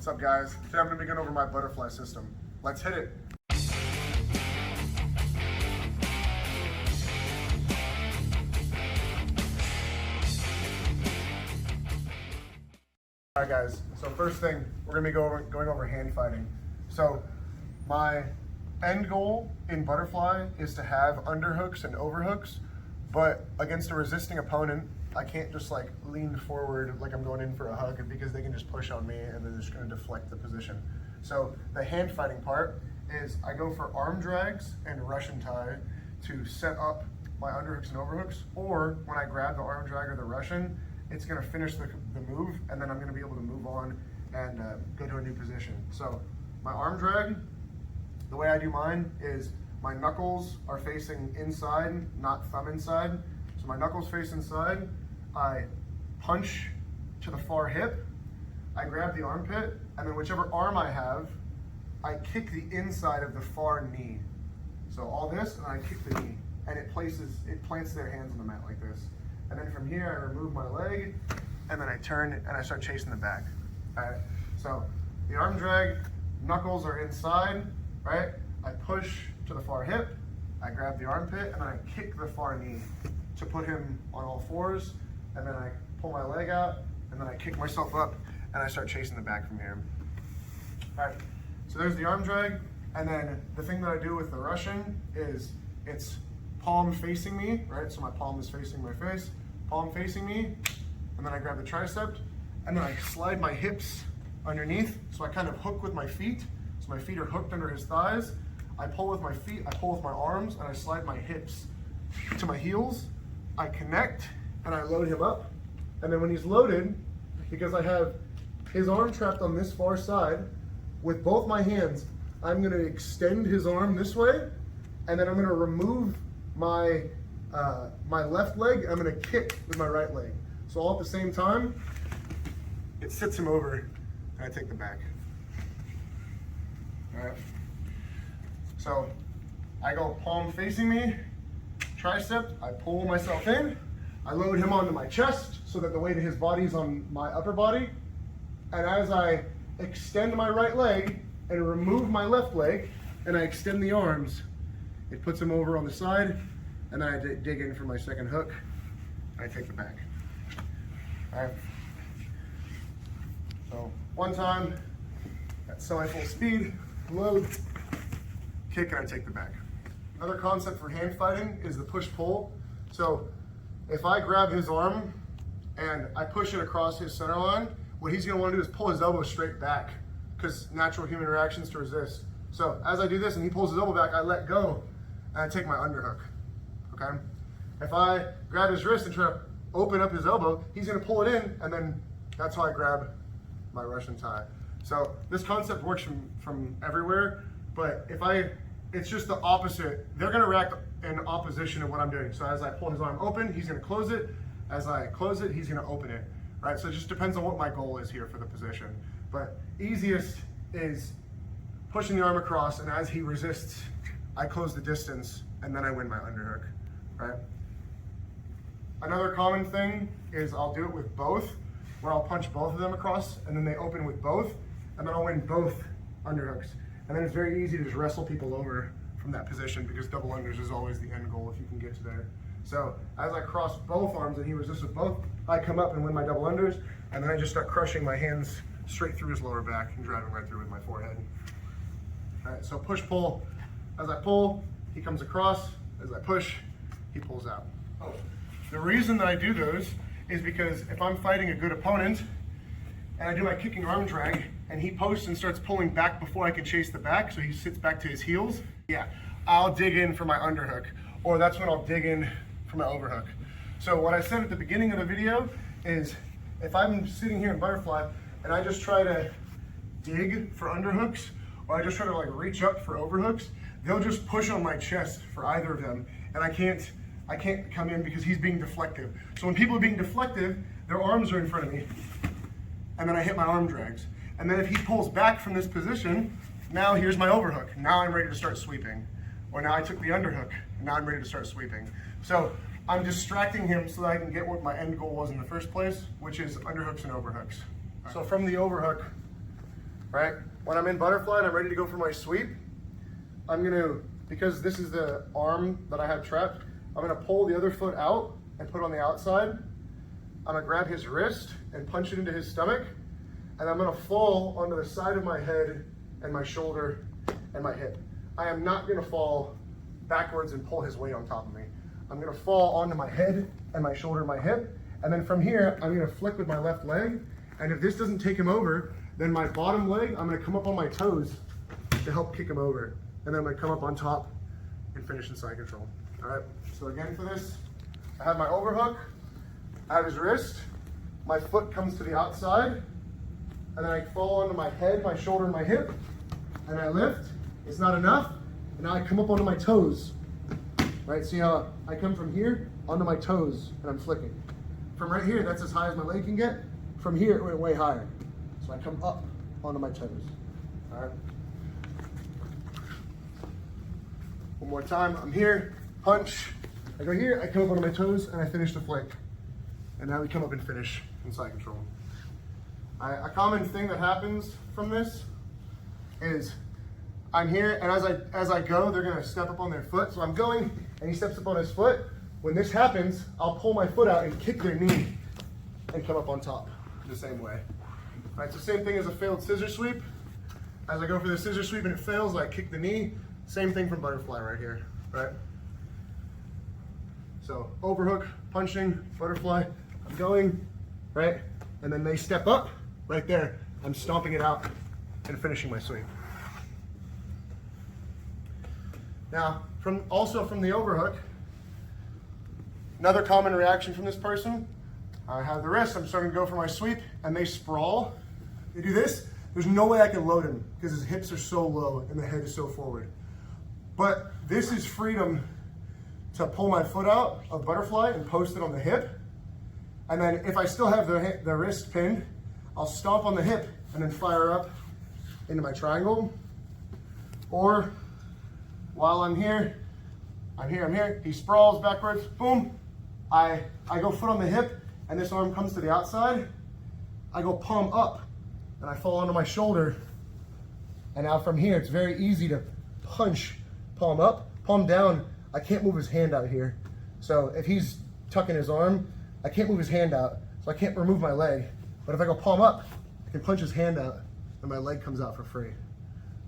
What's up, guys? Today I'm going to be going over my butterfly system. Let's hit it. Alright guys, so first thing, we're going to be going over hand fighting. So my end goal in butterfly is to have underhooks and overhooks, but against a resisting opponent, I can't just like lean forward like I'm going in for a hug because they can just push on me and they're just going to deflect the position. So the hand fighting part is I go for arm drags and Russian tie to set up my underhooks and overhooks, or when I grab the arm drag or the Russian, it's going to finish the move and then I'm going to be able to move on and go to a new position. So my arm drag, the way I do mine is my knuckles are facing inside, not thumb inside. So my knuckles face inside, I punch to the far hip, I grab the armpit, and then whichever arm I have, I kick the inside of the far knee. So all this, and I kick the knee, and it plants their hands on the mat like this. And then from here, I remove my leg, and then I turn and I start chasing the back. All right, so the arm drag, knuckles are inside, right? I push to the far hip, I grab the armpit, and then I kick the far knee to put him on all fours, and then I pull my leg out, and then I kick myself up, and I start chasing the back from here. All right, so there's the arm drag, and then the thing that I do with the Russian is it's palm facing me, right? So my palm is facing my face, palm facing me, and then I grab the tricep, and then I slide my hips underneath, so I kind of hook with my feet, so my feet are hooked under his thighs. I pull with my feet, I pull with my arms, and I slide my hips to my heels. I connect, and I load him up. And then when he's loaded, because I have his arm trapped on this far side, with both my hands, I'm gonna extend his arm this way, and then I'm gonna remove my left leg, I'm gonna kick with my right leg. So all at the same time, it sits him over, and I take the back. All right. So I go palm facing me, tricep, I pull myself in, I load him onto my chest so that the weight of his body is on my upper body. And as I extend my right leg and remove my left leg, and I extend the arms, it puts him over on the side, and then I dig in for my second hook, and I take the back. All right. So one time, at semi-full speed, load, kick, and I take the back. Another concept for hand fighting is the push-pull. So if I grab his arm and I push it across his center line, what he's gonna wanna do is pull his elbow straight back because natural human reactions to resist. So as I do this and he pulls his elbow back, I let go and I take my underhook, okay? If I grab his wrist and try to open up his elbow, he's gonna pull it in, and then that's how I grab my Russian tie. So this concept works from everywhere, but it's just the opposite. They're gonna react in opposition to what I'm doing. So as I pull his arm open, he's gonna close it. As I close it, he's gonna open it, right? So it just depends on what my goal is here for the position. But easiest is pushing the arm across, and as he resists, I close the distance, and then I win my underhook, right? Another common thing is I'll do it with both, where I'll punch both of them across, and then they open with both, and then I'll win both underhooks. And then it's very easy to just wrestle people over from that position because double unders is always the end goal if you can get to there. So as I cross both arms and he resists with both, I come up and win my double unders, and then I just start crushing my hands straight through his lower back and driving right through with my forehead. All right, so push, pull. As I pull, he comes across. As I push, he pulls out. Oh. The reason that I do those is because if I'm fighting a good opponent and I do my kicking arm drag, and he posts and starts pulling back before I can chase the back, so he sits back to his heels, yeah, I'll dig in for my underhook, or that's when I'll dig in for my overhook. So what I said at the beginning of the video is if I'm sitting here in butterfly and I just try to dig for underhooks, or I just try to like reach up for overhooks, they'll just push on my chest for either of them, and I can't come in because he's being deflective. So when people are being deflective, their arms are in front of me, and then I hit my arm drags. And then if he pulls back from this position, now here's my overhook. Now I'm ready to start sweeping. Or now I took the underhook, and now I'm ready to start sweeping. So I'm distracting him so that I can get what my end goal was in the first place, which is underhooks and overhooks. So from the overhook, right? When I'm in butterfly and I'm ready to go for my sweep, I'm gonna, because this is the arm that I have trapped, I'm gonna pull the other foot out and put it on the outside. I'm gonna grab his wrist and punch it into his stomach, and I'm gonna fall onto the side of my head and my shoulder and my hip. I am not gonna fall backwards and pull his weight on top of me. I'm gonna fall onto my head and my shoulder and my hip, and then from here, I'm gonna flick with my left leg, and if this doesn't take him over, then my bottom leg, I'm gonna come up on my toes to help kick him over, and then I'm gonna come up on top and finish in side control. All right, so again for this, I have my overhook, I have his wrist, my foot comes to the outside, and then I fall onto my head, my shoulder, and my hip, and I lift. It's not enough, and now I come up onto my toes. Right, see how I come from here onto my toes, and I'm flicking. From right here, that's as high as my leg can get. From here, it went way higher. So I come up onto my toes. All right. One more time, I'm here, punch. I go here, I come up onto my toes, and I finish the flick. And now we come up and finish in side control. A common thing that happens from this is I'm here, and as I go, they're gonna step up on their foot. So I'm going, and he steps up on his foot. When this happens, I'll pull my foot out and kick their knee and come up on top the same way. All right, so same thing as a failed scissor sweep. As I go for the scissor sweep and it fails, I kick the knee. Same thing from butterfly right here, right? So overhook, punching, butterfly, I'm going, right? And then they step up, right there. I'm stomping it out and finishing my sweep. Now, also from the overhook, another common reaction from this person, I have the wrist, I'm starting to go for my sweep, and they sprawl. They do this, there's no way I can load him because his hips are so low and the head is so forward. But this is freedom to pull my foot out of butterfly and post it on the hip. And then if I still have the wrist pinned, I'll stomp on the hip and then fire up into my triangle. Or while I'm here, he sprawls backwards, boom. I go foot on the hip and this arm comes to the outside. I go palm up and I fall onto my shoulder. And now from here, it's very easy to punch palm up, palm down. I can't move his hand out here. So if he's tucking his arm, I can't move his hand out. So I can't remove my leg. But if I go palm up, I can punch his hand out and my leg comes out for free.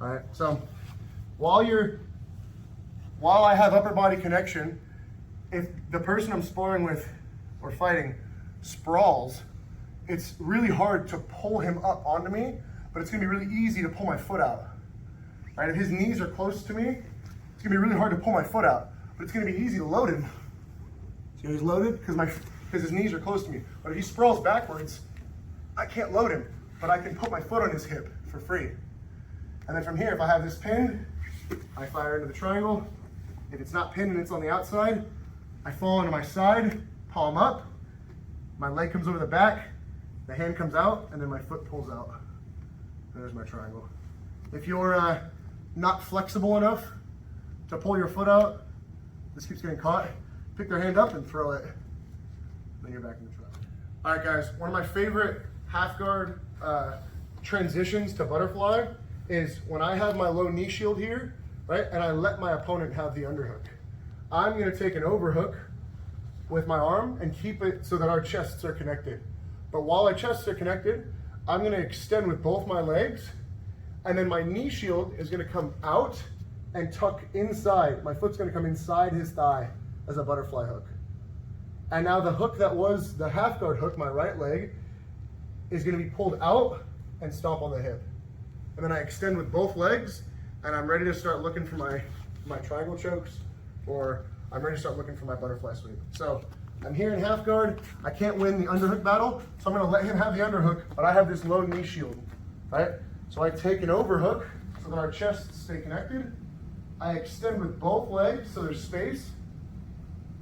All right, so while I have upper body connection, if the person I'm sparring with or fighting sprawls, it's really hard to pull him up onto me, but it's gonna be really easy to pull my foot out. Right? If his knees are close to me, it's gonna be really hard to pull my foot out, but it's gonna be easy to load him. See how he's loaded? Because his knees are close to me. But if he sprawls backwards, I can't load him, but I can put my foot on his hip for free. And then from here, if I have this pinned, I fire into the triangle. If it's not pinned and it's on the outside, I fall onto my side, palm up, my leg comes over the back, the hand comes out, and then my foot pulls out. And there's my triangle. If you're not flexible enough to pull your foot out, this keeps getting caught, pick their hand up and throw it. Then you're back in the triangle. All right, guys, one of my favorite half guard transitions to butterfly is when I have my low knee shield here, right, and I let my opponent have the underhook. I'm gonna take an overhook with my arm and keep it so that our chests are connected. But while our chests are connected, I'm gonna extend with both my legs, and then my knee shield is gonna come out and tuck inside. My foot's gonna come inside his thigh as a butterfly hook. And now the hook that was the half guard hook, my right leg, is gonna be pulled out and stomp on the hip. And then I extend with both legs, and I'm ready to start looking for my triangle chokes, or I'm ready to start looking for my butterfly sweep. So I'm here in half guard. I can't win the underhook battle, so I'm gonna let him have the underhook, but I have this low knee shield, right? So I take an overhook so that our chests stay connected. I extend with both legs so there's space.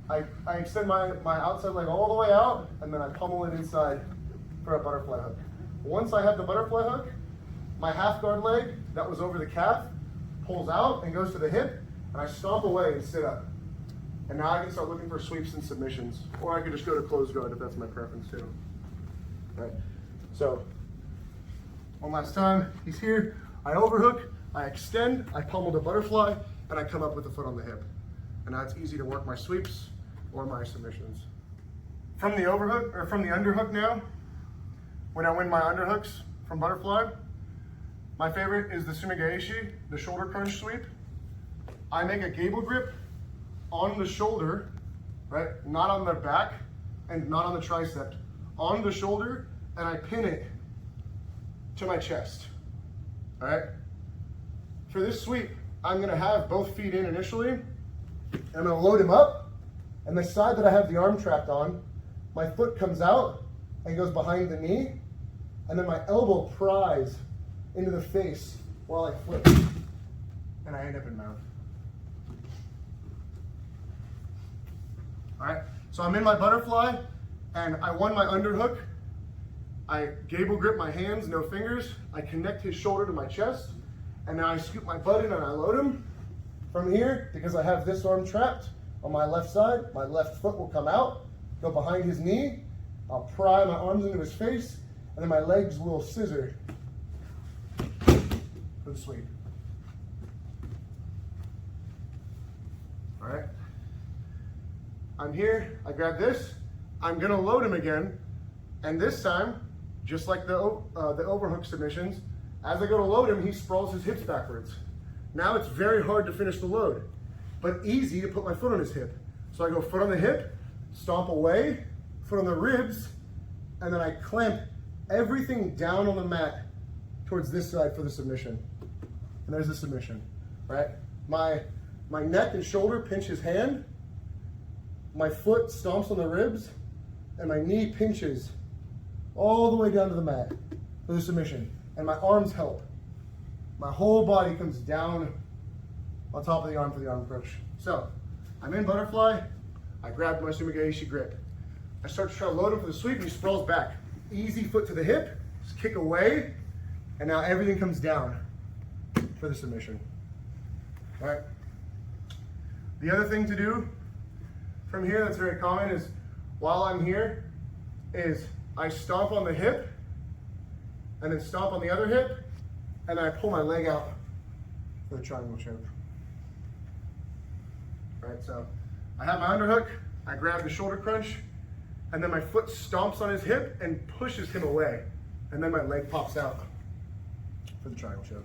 I extend my outside leg all the way out, and then I pummel it inside for a butterfly hook. Once I have the butterfly hook, my half guard leg that was over the calf pulls out and goes to the hip, and I stomp away and sit up. And now I can start looking for sweeps and submissions, or I could just go to closed guard if that's my preference too. Right. So One last time, he's here, I overhook, I extend, I pummel the butterfly, and I come up with the foot on the hip. And now it's easy to work my sweeps or my submissions. From the overhook, or from the underhook now, when I win my underhooks from butterfly, my favorite is the Sumigaeshi, the shoulder crunch sweep. I make a gable grip on the shoulder, right? Not on the back and not on the tricep, on the shoulder, and I pin it to my chest, all right? For this sweep, I'm gonna have both feet in initially. I'm gonna load him up, and the side that I have the arm trapped on, my foot comes out and goes behind the knee, and then my elbow pries into the face while I flip, and I end up in mount. All right, so I'm in my butterfly, and I won my underhook. I gable grip my hands, no fingers. I connect his shoulder to my chest, and now I scoop my butt in and I load him. From here, because I have this arm trapped on my left side, my left foot will come out, go behind his knee. I'll pry my arms into his face, and then my legs will scissor for the sweep. All right. I'm here, I grab this, I'm gonna load him again, and this time, just like the overhook submissions, as I go to load him, he sprawls his hips backwards. Now it's very hard to finish the load, but easy to put my foot on his hip. So I go foot on the hip, stomp away, foot on the ribs, and then I clamp everything down on the mat towards this side for the submission. And there's the submission, right? My neck and shoulder pinch his hand, my foot stomps on the ribs, and my knee pinches all the way down to the mat for the submission. And my arms help. My whole body comes down on top of the arm for the arm crunch. So, I'm in butterfly, I grab my Sumigaeshi grip. I start to try to load him for the sweep, and he sprawls back. Easy foot to the hip, just kick away, and now everything comes down for the submission. All right. The other thing to do from here that's very common is, while I'm here, is I stomp on the hip, and then stomp on the other hip, and then I pull my leg out for the triangle choke. All right, so I have my underhook, I grab the shoulder crunch, and then my foot stomps on his hip and pushes him away, and then my leg pops out for the triangle choke.